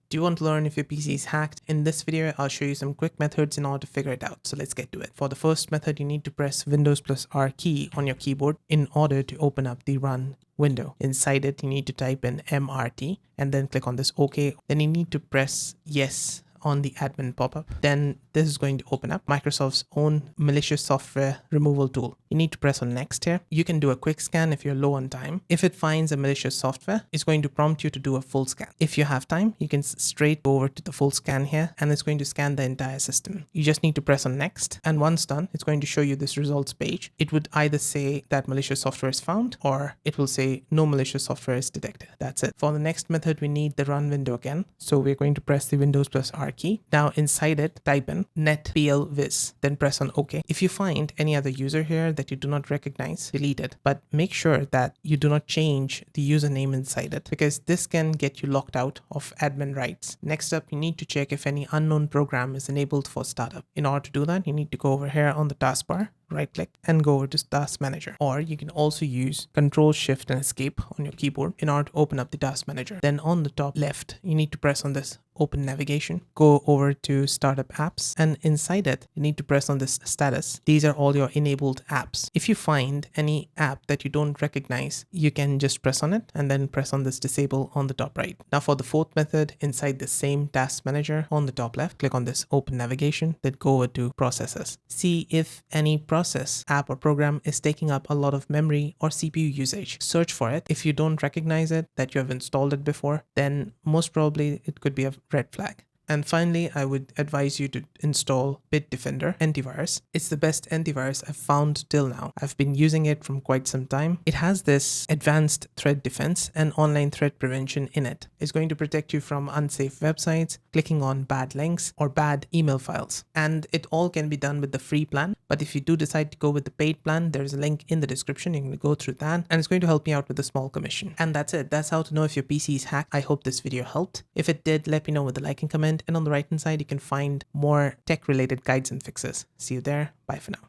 Do you want to learn if your PC is hacked? In this video, I'll show you some quick methods in order to figure it out. So let's get to it. For the first method, you need to press Windows plus R key on your keyboard in order to open up the run window. Inside it, you need to type in MRT and then click on this OK. Then you need to press yes on the admin pop-up. Then this is going to open up Microsoft's own malicious software removal tool. You need to press on next here. You can do a quick scan if you're low on time. If it finds a malicious software, it's going to prompt you to do a full scan. If you have time, you can straight go over to the full scan here and it's going to scan the entire system. You just need to press on next, and once done, it's going to show you this results page. It would either say that malicious software is found or it will say no malicious software is detected. That's it. For the next method, we need the run window again. So we're going to press the Windows plus R key. Now inside it, type in netplviz, then press on OK. If you find any other user here that you do not recognize, delete it. But make sure that you do not change the username inside it, because this can get you locked out of admin rights. Next up, you need to check if any unknown program is enabled for startup. In order to do that, you need to go over here on the taskbar, right click and go over to Task Manager. Or you can also use Control Shift and Escape on your keyboard in order to open up the Task Manager. Then on the top left, you need to press on this Open Navigation, go over to Startup Apps, and inside it, you need to press on this Status. These are all your enabled apps. If you find any app that you don't recognize, you can just press on it and then press on this Disable on the top right. Now for the fourth method, inside the same Task Manager on the top left, click on this Open Navigation, then go over to Processes. See if any process, app or program is taking up a lot of memory or CPU usage. Search for it. If you don't recognize it, that you have installed it before, then most probably it could be a red flag. And finally, I would advise you to install Bitdefender Antivirus. It's the best antivirus I've found till now. I've been using it from quite some time. It has this advanced threat defense and online threat prevention in it. It's going to protect you from unsafe websites, clicking on bad links, or bad email files. And it all can be done with the free plan. But if you do decide to go with the paid plan, there's a link in the description. You can go through that and it's going to help me out with a small commission. And that's it. That's how to know if your PC is hacked. I hope this video helped. If it did, let me know with a like and comment. And on the right hand side, you can find more tech related guides and fixes. See you there. Bye for now.